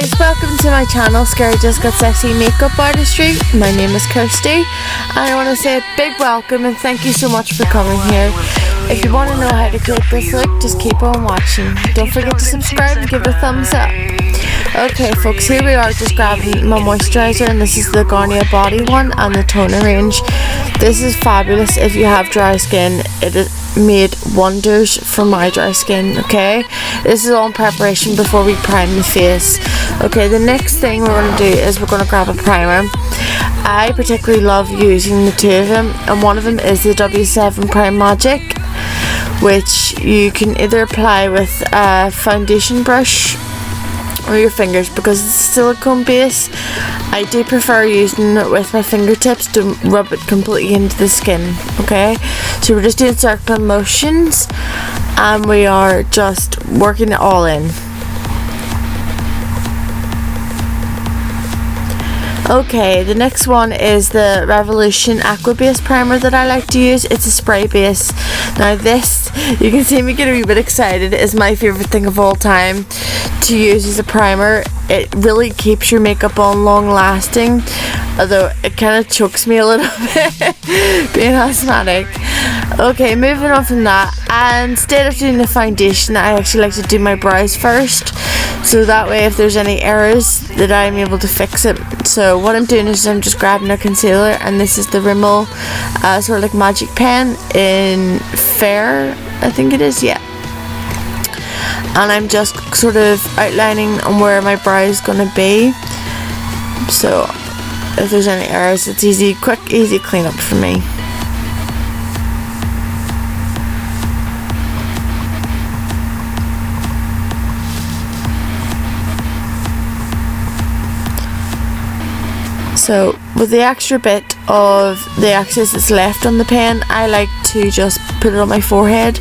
guys, welcome to my channel, ScaryJustGotSexy Makeup Artistry. My name is Kirsty and I want to say a big welcome and thank you so much for coming here. If you want to know how to create this look, just keep on watching. Don't forget to subscribe and give it a thumbs up. Okay folks, here we are just grabbing my moisturiser, and this is the Garnier body one and the toner range. This is fabulous if you have dry skin. It has made wonders for my dry skin. Okay, this is all in preparation before we prime the face. Okay, the next thing we're going to do is we're going to grab a primer. I particularly love using the two of them, and one of them is the W7 Prime Magic, which you can either apply with a foundation brush or your fingers. Because it's a silicone base, I do prefer using it with my fingertips to rub it completely into the skin. Okay, so we're just doing circular motions and we are just working it all in. Okay, the next one is the Revolution Aqua base primer that I like to use. It's a spray base. Now this, you can see me get a wee bit excited, is my favourite thing of all time to use as a primer. It really keeps your makeup on long lasting, although it kind of chokes me a little bit being asthmatic. Okay, moving on from that, and instead of doing the foundation, I actually like to do my brows first, so that way if there's any errors that I'm able to fix it. So what I'm doing is I'm just grabbing a concealer, and this is the Rimmel sort of like magic pen in Fair, I think it is, yeah. And I'm just sort of outlining on where my brow is going to be, so if there's any errors, it's easy, quick, easy cleanup for me. So with the extra bit of the excess that's left on the pen, I like to just put it on my forehead,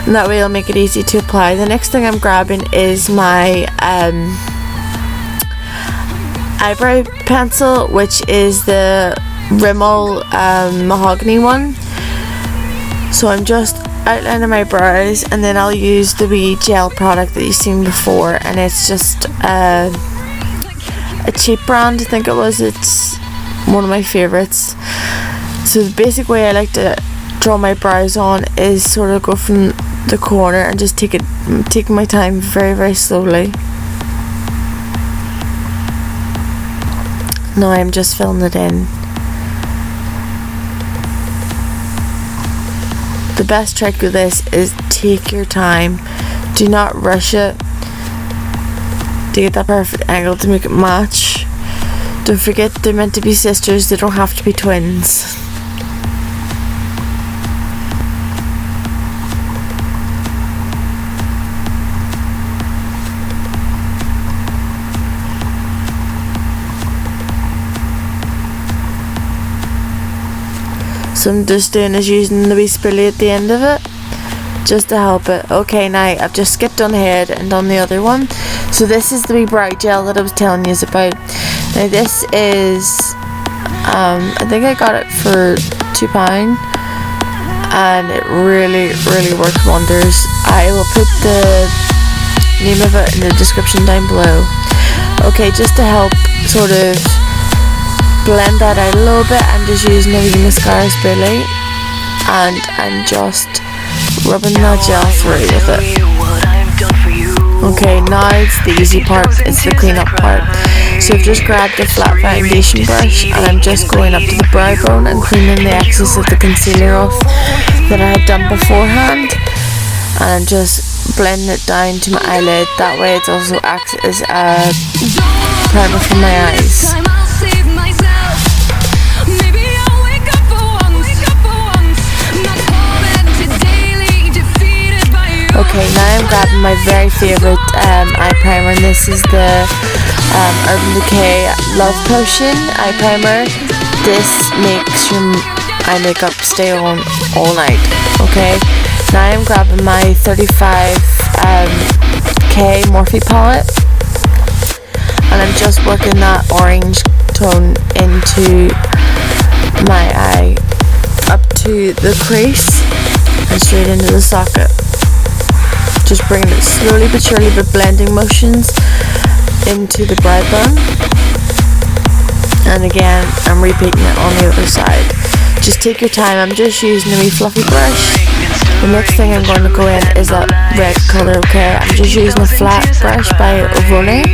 and that way it'll make it easy to apply. The next thing I'm grabbing is my eyebrow pencil, which is the Rimmel Mahogany one. So I'm just outlining my brows, and then I'll use the wee gel product that you've seen before, and it's just a cheap brand, I think it was. It's one of my favorites. So the basic way I like to draw my brows on is sort of go from the corner and just take my time very, very slowly. Now I'm just filling it in. The best trick with this is take your time. Do not rush it to get that perfect angle to make it match. Don't forget, they're meant to be sisters, they don't have to be twins. So I'm just doing is using the wee spoolie at the end of it just to help it. Okay, now I've just skipped on ahead and done the other one. So this is the wee brow gel that I was telling you about. Now this is, I think I got it for £2, and it really, really works wonders. I will put the name of it in the description down below. Okay, just to help sort of blend that out a little bit, I'm just using a wee mascara spoolie, and I'm just rubbing that gel through with it. Okay, now it's the easy part, it's the cleanup part. So I've just grabbed a flat foundation brush, and I'm just going up to the brow bone and cleaning the excess of the concealer off that I had done beforehand, and I'm just blending it down to my eyelid. That way it also acts as a primer for my eyes. Okay, now I'm grabbing my very favourite eye primer, and this is the Urban Decay Love Potion eye primer. This makes your eye makeup stay on all night. Okay, now I'm grabbing my 35K Morphe palette, and I'm just working that orange tone into my eye up to the crease and straight into the socket. Just bringing it slowly but surely, but blending motions. into the brow bone, and again I'm repeating it on the other side. Just take your time. I'm just using a wee fluffy brush. The next thing I'm going to go in is that red colour, okay? I'm just using a flat brush by Rimmel,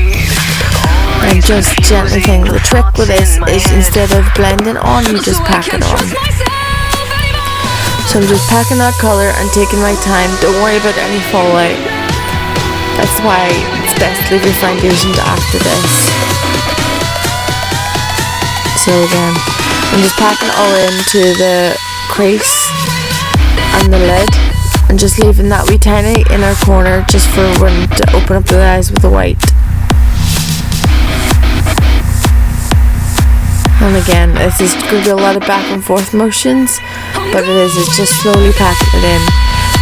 and just gently thing. The trick with this is instead of blending on, you just pack it on. So I'm just packing that colour and taking my time. Don't worry about any fallout. That's why it's best to leave your foundation to after this. So again, I'm just packing it all into the crease and the lid, and just leaving that wee tiny inner corner just for when to open up the eyes with the white. And again, this is going to be a lot of back and forth motions, but it's just slowly packing it in.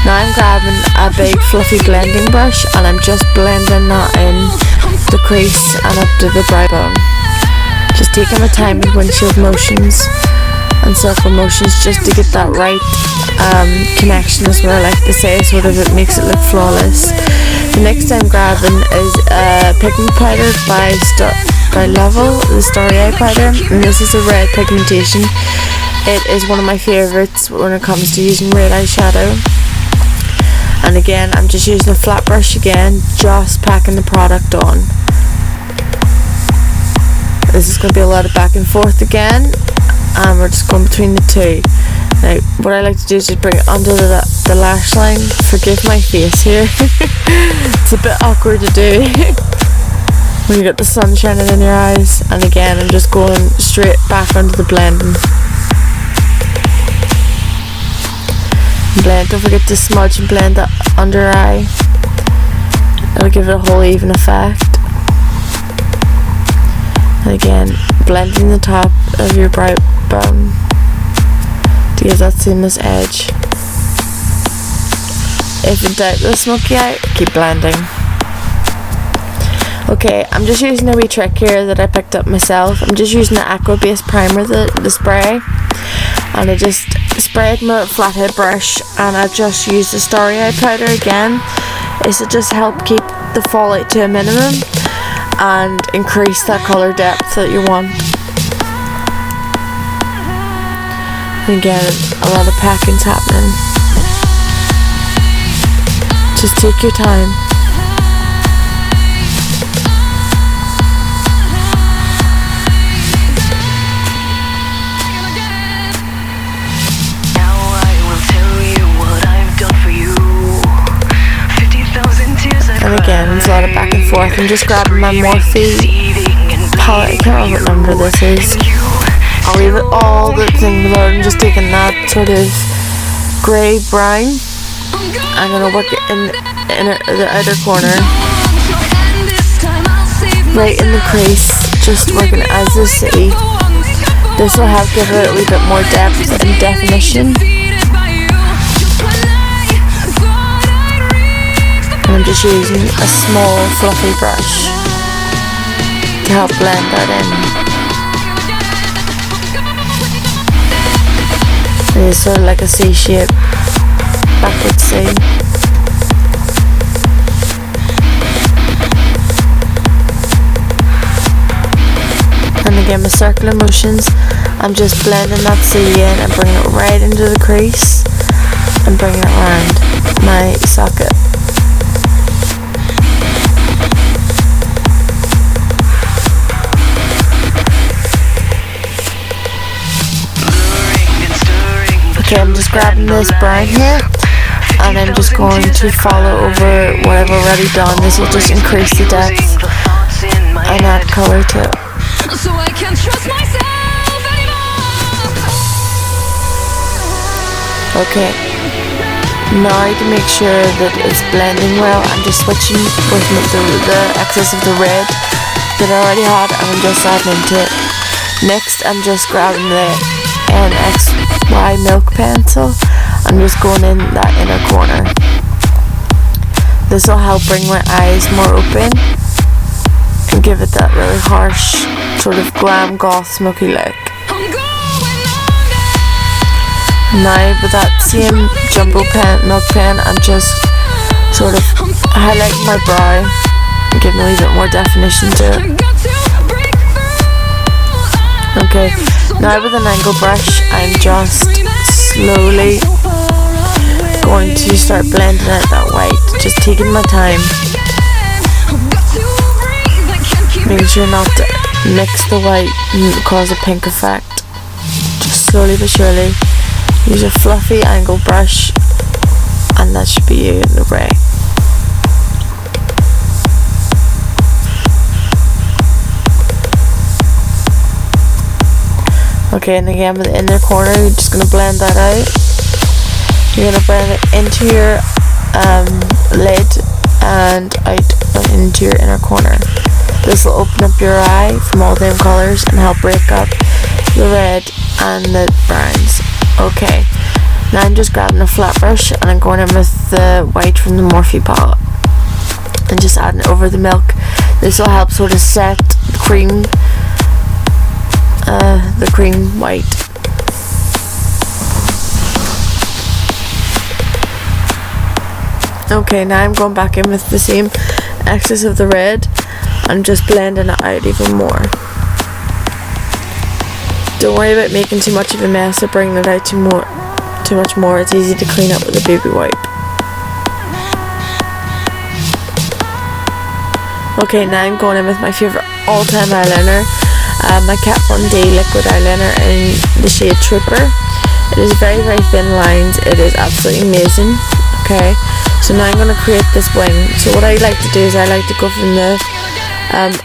Now I'm grabbing a big fluffy blending brush and I'm just blending that in the crease and up to the brow bone. Just taking my time with windshield motions and circle motions just to get that right connection, is what I like to say, sort of it makes it look flawless. The next I'm grabbing is pigment powder by Level, the Starry Eye powder, and this is a red pigmentation. It is one of my favourites when it comes to using red eyeshadow. And again, I'm just using a flat brush again, just packing the product on. This is going to be a lot of back and forth again, and we're just going between the two. Now, what I like to do is just bring it under the lash line. Forgive my face here. It's a bit awkward to do when you get the sun shining in your eyes. And again, I'm just going straight back under the blending. Blend. Don't forget to smudge and blend that under eye. It'll give it a whole even effect. And again, blending the top of your brow bone to give that seamless edge. If in doubt with a smoky eye, keep blending. Okay, I'm just using a wee trick here that I picked up myself. I'm just using the Aqua base primer, the spray, and I just sprayed my flathead brush, and I just used the Starry Eye powder again. Is to just help keep the fallout to a minimum and increase that colour depth that you want. And again, a lot of packing's happening. Just take your time. And again, there's a lot of back and forth. I'm just grabbing my Morphe palette. I can't remember what number this is. I'll leave it all the thing below. I'm just taking that sort of grey brown. I'm going to work it in the outer corner, right in the crease, just working it as you see. This will help give it a wee bit more depth and definition. And I'm just using a small fluffy brush to help blend that in. It is sort of like a C shape, backward C. And again, with circular motions, I'm just blending that C in and bringing it right into the crease and bringing it around my socket. Okay, I'm just grabbing this brown here and I'm just going to follow over what I've already done. This will just increase the depth and add colour to it. So I can't trust myself anymore. Okay, now to make sure that it's blending well, I'm just switching with the excess of the red that I already had, and I'm just adding into it. Next, I'm just grabbing the M.A.C milk pencil. I'm just going in that inner corner. This will help bring my eyes more open and give it that really harsh sort of glam goth smoky look. Now with that same jumbo pen, milk pen, I'm just sort of highlighting my brow giving a wee bit more definition to it. Okay, now with an angle brush, I'm just slowly going to start blending out that white, just taking my time, making sure not to mix the white and cause a pink effect. Just slowly but surely. Use a fluffy angle brush, and that should be you in the way. Okay, and again with the inner corner, you're just going to blend that out. You're going to blend it into your lid and out into your inner corner. This will open up your eye from all them colours and help break up the red and the browns. Okay, now I'm just grabbing a flat brush and I'm going in with the white from the Morphe palette and just adding it over the milk. This will help sort of set the cream white. Okay, now I'm going back in with the same excess of the red. I'm just blending it out even more. Don't worry about making too much of a mess or bringing it out too much more. It's easy to clean up with a baby wipe. Okay, now I'm going in with my favourite all-time eyeliner, my Kat Von D liquid eyeliner in the shade Trooper. It is very, very thin lines. It is absolutely amazing. Okay, so now I'm going to create this wing. So what I like to do is I like to go from the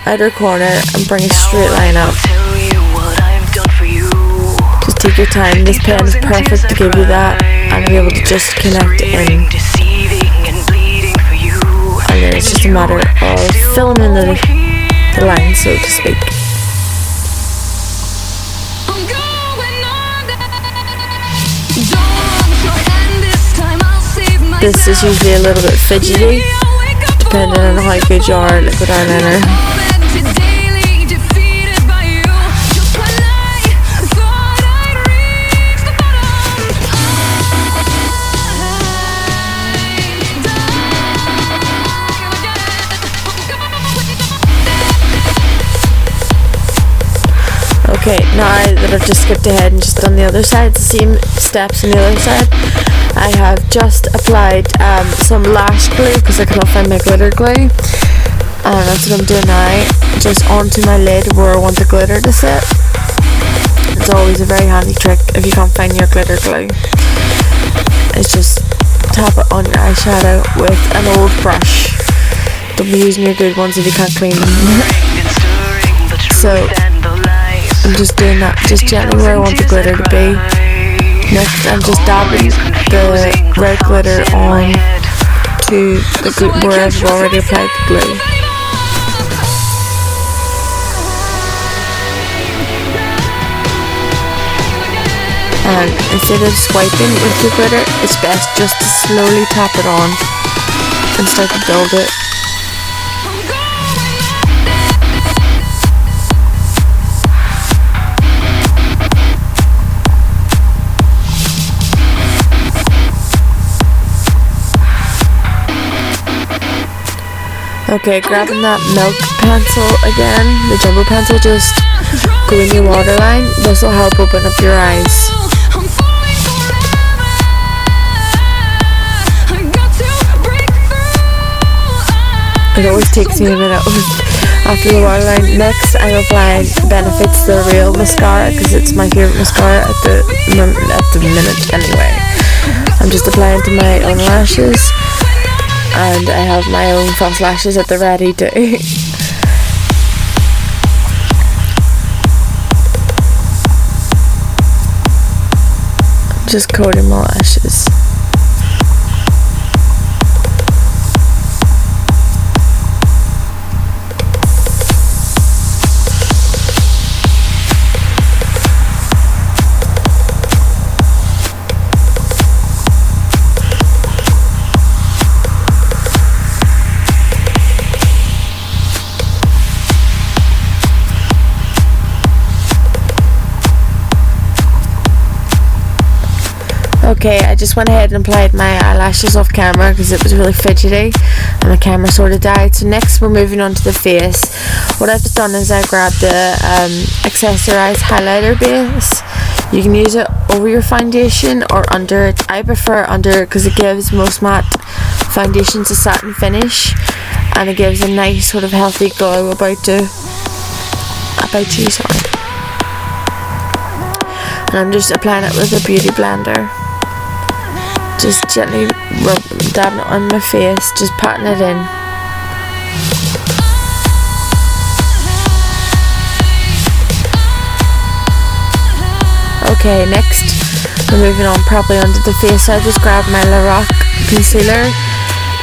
outer corner and bring a straight line up. Just take your time. This pen is perfect to give you that and be able to just connect it in. And then it's just a matter of filling in the line, so to speak. This is usually a little bit fidgety, depending on how good you are at liquid eyeliner. Okay, now that I've just skipped ahead and just done the other side, the same steps on the other side, I have just applied some lash glue because I cannot find my glitter glue, and that's what I'm doing now, just onto my lid where I want the glitter to sit. It's always a very handy trick if you can't find your glitter glue. It's just tap it on your eyeshadow with an old brush. Don't be using your good ones if you can't clean them. So I'm just doing that, just gently where I want the glitter to be. Next, I'm just dabbing the red glitter on to the where I've already applied the glue. And instead of swiping with the glitter, it's best just to slowly tap it on and start to build it. Okay, grabbing that milk pencil again, the jumbo pencil, just go in your waterline. This will help open up your eyes. It always takes me a minute after the waterline. Next, I'm applying Benefit's The Real Mascara because it's my favourite mascara at the minute anyway. I'm just applying to my own lashes. And I have my own false lashes at the ready too. Just coating my lashes. Okay, I just went ahead and applied my eyelashes off camera because it was really fidgety and my camera sort of died. So next we're moving on to the face. What I've done is I grabbed the accessorized highlighter base. You can use it over your foundation or under it. I prefer under because it gives most matte foundations a satin finish and it gives a nice sort of healthy glow about you. And I'm just applying it with a beauty blender. Just gently dabbing it on my face, just patting it in. Okay, next we're moving on properly onto the face. I just grabbed my Laroc concealer.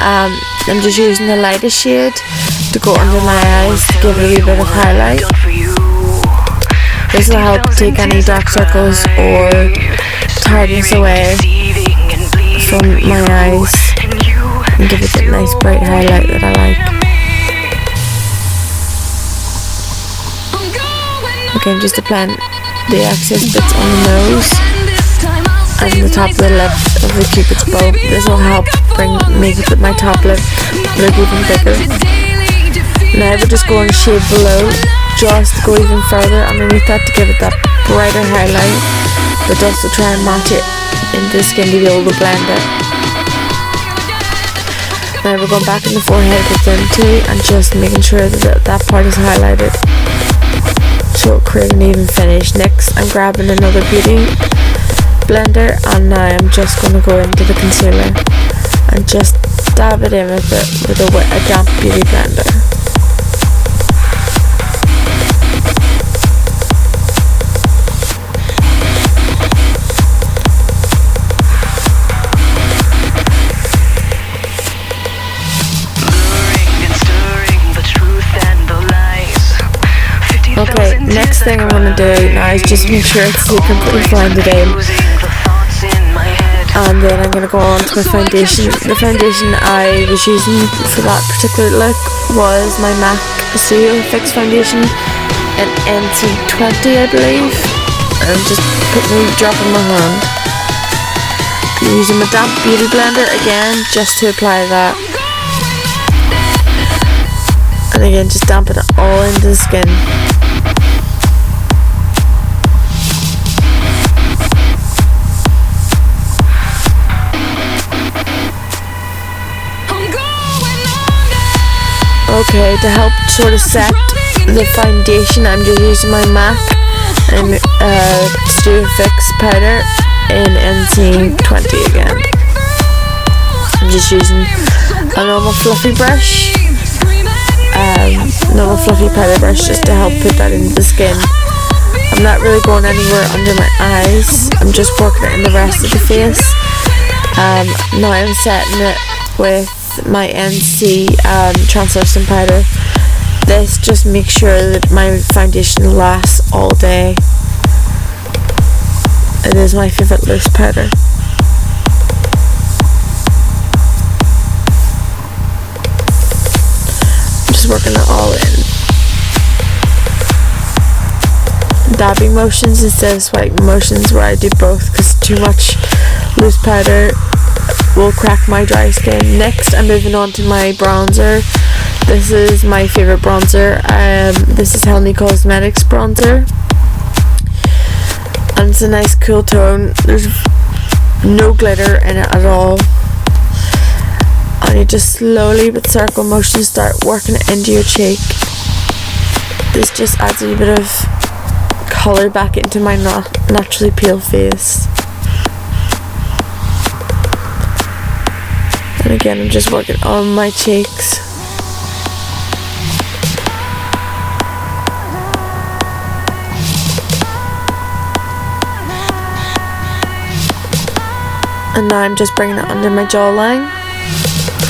I'm just using the lightest shade to go under my eyes to give it a wee bit of highlight. This will help take any dark circles or tiredness away from my eyes and give it that nice bright highlight that I like. Okay, I'm just applying the excess bits on the nose and the top of the lip of the cupid's bow. This will help make my top lip look even bigger. Now we're just going a shade below, just to go even further underneath that to give it that brighter highlight, but also try and match it into the skin to be able to blend it. Now we're going back in the forehead with them too and just making sure that that part is highlighted so it'll create an even finish. Next I'm grabbing another beauty blender and now I'm just going to go into the concealer and just dab it in with a damp beauty blender. Okay, next thing I'm going to do now is just make sure it's completely blended in. And then I'm going to go on to my foundation. The foundation I was using for that particular look was my M.A.C Studio Fix Foundation in NC20 I believe. And just dropping my hand. I'm using my damp beauty blender again just to apply that. And again just dampen it all into the skin. Okay, to help sort of set the foundation, I'm just using my M.A.C and Studio Fix powder in NC20 again. I'm just using a normal fluffy brush, normal fluffy powder brush just to help put that into the skin. I'm not really going anywhere under my eyes, I'm just working it in the rest of the face. Now I'm setting it with my NC translucent powder. This just makes sure that my foundation lasts all day. It is my favourite loose powder. I'm just working it all in. Dabbing motions instead of swiping motions, where I do both because too much loose powder will crack my dry skin. Next I'm moving on to my bronzer. This is my favourite bronzer. This is Helen Cosmetics bronzer and it's a nice cool tone. There's no glitter in it at all and you just slowly with circle motion start working it into your cheek. This just adds a bit of colour back into my naturally pale face. And again I'm just working on my cheeks. And now I'm just bringing it under my jawline.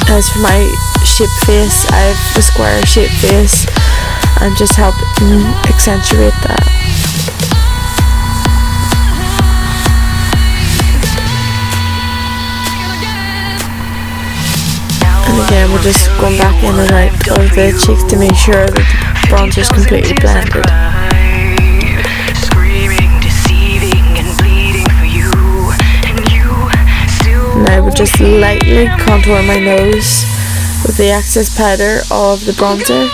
As for my shape face, I have a square shape face and just help accentuate that. And again we're just going back in and out of the cheeks to make sure that the bronzer is completely blended. just lightly contour my nose with the excess powder of the bronzer.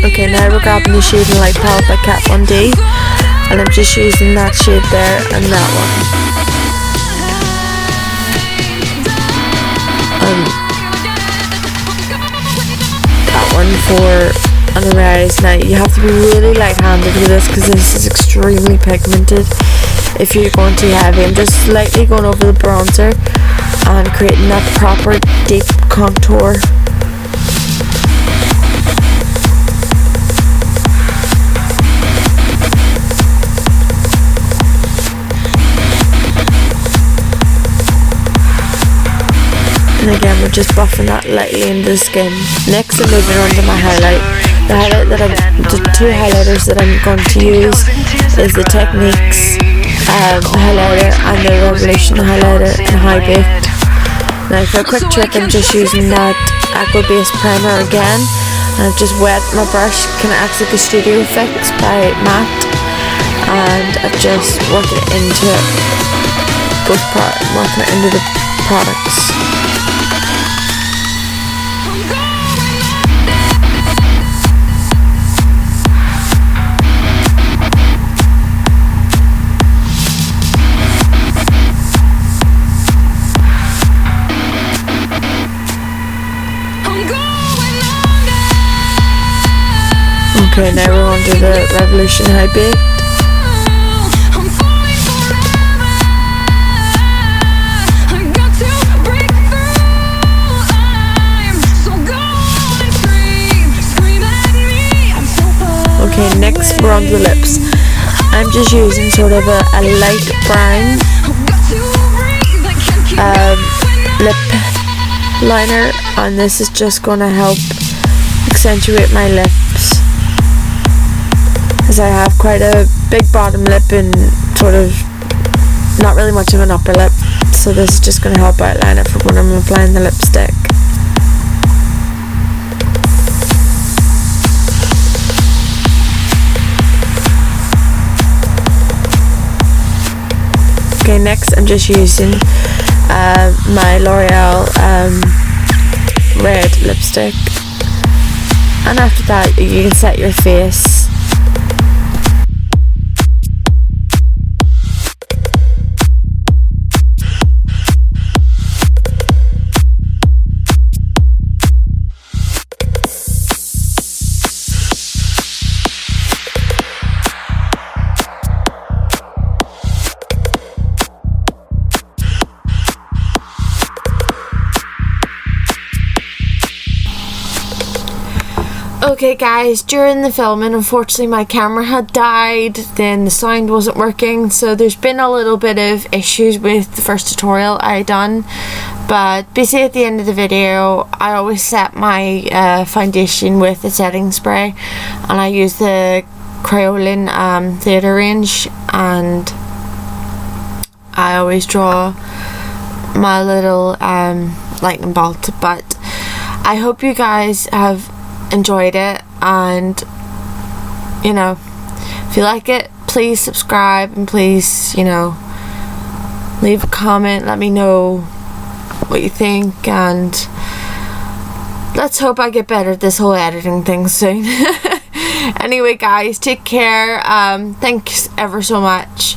Okay, now we're grabbing the Shade and Light palette by Kat Von D, and I'm just using that shade there and that one. That one for under my eyes. Now you have to be really light-handed with this because this is extremely pigmented. If you're going too heavy, I'm just slightly going over the bronzer and creating that proper deep contour. And again, we're just buffing that lightly into the skin. Next, I'm moving on to my highlight. The two highlighters that I'm going to use is the Technics highlighter and the Revolution highlighter in High Baked. Now for a quick trick, I'm just using that Aqua base primer again. And I've just wet my brush, kind of acts like a Studio Fix by M.A.C. And I've just worked it into the products. Okay, now we're on to the Revolution High Baked. Okay, next we're on to the lips. I'm just using sort of a light brown lip liner, and this is just going to help accentuate my lips, as I have quite a big bottom lip and sort of not really much of an upper lip, so this is just going to help outline it for when I'm applying the lipstick. Okay, next I'm just using my L'Oreal red lipstick, and after that you can set your face. Okay guys, during the filming, unfortunately my camera had died, then the sound wasn't working, so there's been a little bit of issues with the first tutorial I done, but basically at the end of the video I always set my foundation with the setting spray, and I use the Crayolan theatre range, and I always draw my little lightning bolt. But I hope you guys have enjoyed it, and you know, if you like it, please subscribe, and please, you know, leave a comment, let me know what you think, and let's hope I get better at this whole editing thing soon. Anyway guys, take care. Thanks ever so much.